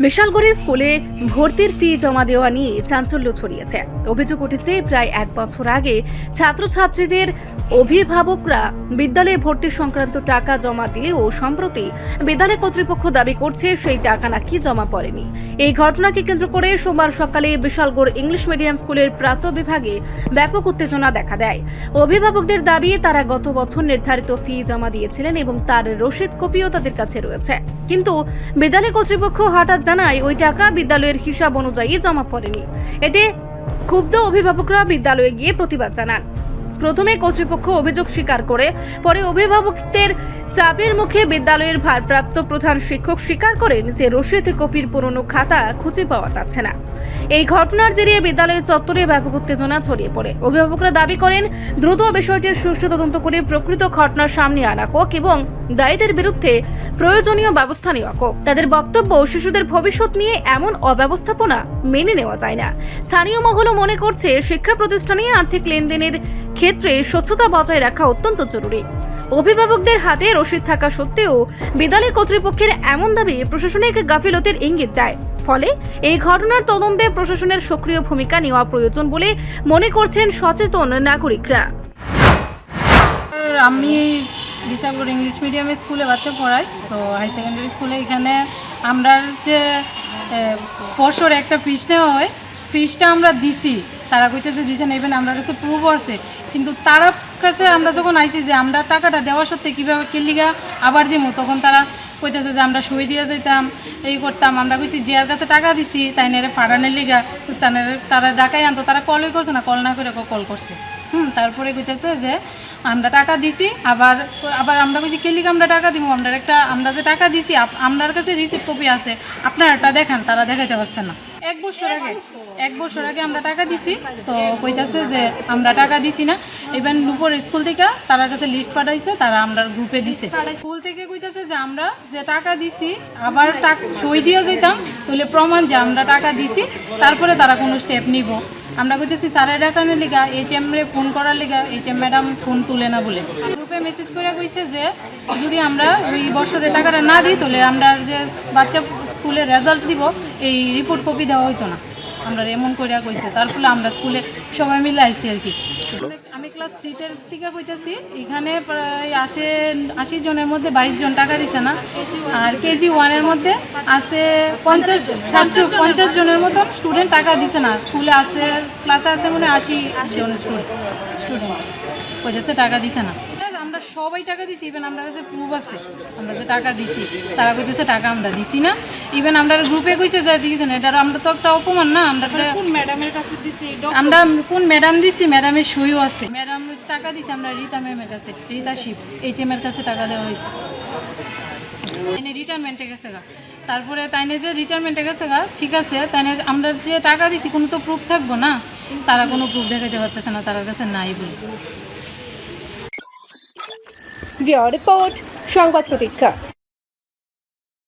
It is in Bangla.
বিশালগড়ে স্কুলে ভর্তির ফি জমা দেওয়া নিয়ে চাঞ্চল্য ছড়িয়েছে। অভিযোগ উঠেছে প্রায় 1 বছর আগে ছাত্রছাত্রীদের অভিভাবকরা বিদ্যালয়ে ভর্তি সংক্রান্ত টাকা জমা দিলেও সম্প্রতি বিদ্যালয় কর্তৃপক্ষ দাবি করছে সেই টাকা নাকি জমা পড়েনি। এই ঘটনাকে কেন্দ্র করে সোমবার সকালে বিশালগড় ইংলিশ মিডিয়াম স্কুলের প্রাত বিভাগে ব্যাপক উত্তেজনা দেখা দেয়। অভিভাবকদের দাবি তারা গত বছর নির্ধারিত ফি জমা দিয়েছিলেন এবং তার রসিদ কপিও তাদের কাছে রয়েছে, কিন্তু বিদ্যালয় কর্তৃপক্ষ হঠাৎ জানায় ওই টাকা বিদ্যালয়ের হিসাব অনুযায়ী জমা পড়েনি। এতে ক্ষুব্ধ অভিভাবকরা বিদ্যালয়ে গিয়ে প্রতিবাদ জানান। প্রথমে কর্তৃপক্ষ অভিযোগ স্বীকার করে পরে অভিভাবকদের চাপের মুখে বিদ্যালয়ের ভারপ্রাপ্ত প্রধান শিক্ষক স্বীকার করেন যে রসিদ কপির পুরনো খাতা খুঁজে পাওয়া যাচ্ছে না। এই ঘটনার জেরে বিদ্যালয়ের চত্বরে ব্যাপক উত্তেজনা ছড়িয়ে পড়ে। অভিভাবকরা দাবি করেন দ্রুত বিষয়টির সুষ্ঠু তদন্ত করে প্রকৃত ঘটনার সামনে আনা হোক এবং দায়ীদের বিরুদ্ধে প্রয়োজনীয় ব্যবস্থা নেওয়া হোক। তাদের বক্তব্য, শিশুদের ভবিষ্যৎ নিয়ে এমন অব্যবস্থাপনা মেনে নেওয়া যায় না। স্থানীয় মহলও মনে করছে শিক্ষা প্রতিষ্ঠানে আর্থিক লেনদেনের ক্ষেত্রে স্বচ্ছতা বজায় রাখা অত্যন্ত জরুরি। অভিভাবকদের হাতে রসিদ থাকা সত্ত্বেও বিদ্যালয় কর্তৃপক্ষের এমন দাবি প্রশাসনিক গাফিলতির ইঙ্গিত দেয়। ফলে এই ঘটনার তদন্তে প্রশাসনের সক্রিয় ভূমিকা নেওয়া প্রয়োজন বলে মনে করছেন সচেতন নাগরিকরা। আমি বিশালগড় ইংলিশ মিডিয়ামে স্কুলে বাচ্চা পড়াই, তো হাই সেকেন্ডারি স্কুলে এখানে আমরা যে বছর একটা ফিস নেওয়া হয়, ফিসটা আমরা দিছি, তারা কইতেছে দিছে না, ইভেন আমার কাছে প্রুফও আছে, কিন্তু তারা কাছে আমরা যখন আইসি যে আমরা টাকাটা দেওয়া সত্ত্বে কীভাবে কেলিগা আবার দিব, তখন তারা কইতেছে যে আমরা সই দিয়ে যেতাম, এই করতাম। আমরা কইছি যার কাছে টাকা দিছি তাই নেড়ে ফাড়ানের লিগা তারা ডাকাই আনতো, তারা কলই করছে না, কল না করে কল করছে। তারপরে কইতেছে যে আমরা টাকা দিছি, আবার আমরা কইছি কেলিগা আমরা টাকা দিব, আমরা যে টাকা দিছি আপনার কাছে রিসিপ্ট কপি আছে, আপনারা এটা দেখান, তারা দেখাইতে পারছে না। এক বছর আগে আমরা টাকা দিছি, তো কইতাছে যে আমরা টাকা দিছি না। ইভেন উপর স্কুল থেকে তার কাছে লিস্ট পাঠাইছে, তারা আমরা গ্রুপে দিছে। স্কুল থেকে কইতাছে যে আমরা যে টাকা দিছি আবার সই দিয়ে যেতাম, তাহলে প্রমাণ যে আমরা টাকা দিছি, তারপরে তারা কোনো স্টেপ নিব। আমরা কইতেছি স্যারের ডাকানোর লিগা, HM রে ফোন করার লিগা, HM ম্যাডাম ফোন তুলে না বলে গ্রুপে মেসেজ করে কইছে যে যদি আমরা ওই বছরে টাকাটা না দিই তাহলে আমরা যে বাচ্চা স্কুলে রেজাল্ট দিব এই রিপোর্ট কপি দেওয়া হইতো না, আমরা এমন করে কইছে। তার ফলে আমরা স্কুলে সবাই মিলে আইসি আর কি। আমি ক্লাস 3 থেকে কইতেছি, এখানে প্রায় 80 জনের মধ্যে 22 জন টাকা দিছে না, আর KG 1-এর মধ্যে আছে 50 জনের মতন স্টুডেন্ট টাকা দিছে না। স্কুলে আছে, ক্লাসে আছে মনে 80 জন স্টুডেন্ট কইতেছে টাকা দিছে না। আমরা সবাই টাকা দিছি, ইভেন আমরা কাছে প্রুফ আছে আমরা যে টাকা দিছি, তারা কইতেছে টাকা আমরা দিছি না। ইভেন আমরা গ্রুপে কইছে যে দিয়েছে না, এটা আমরা তো একটা অপমান না। আমরা কোন ম্যাডামের কাছে দিছি, আমরা কোন ম্যাডাম দিছি, ম্যাডামের সইও আছে, ম্যাডাম টাকা দিছি আমরা রীতা ম্যামের কাছে, রীতা শিব HM এর কাছে টাকা দেওয়া হয়েছে। রিটায়ারমেন্টে গেছে গা, তারপরে তাইনে যে রিটায়ারমেন্টে গেছে গা, ঠিক আছে, তাইনে আমরা যে টাকা দিছি কোনো তো প্রুফ থাকবো না, তারা কোনো প্রুফ দেখাতে পারতেছে না, তার কাছে নাই বলে। রিপোর্ট সংবাদ প্রতীক্ষা।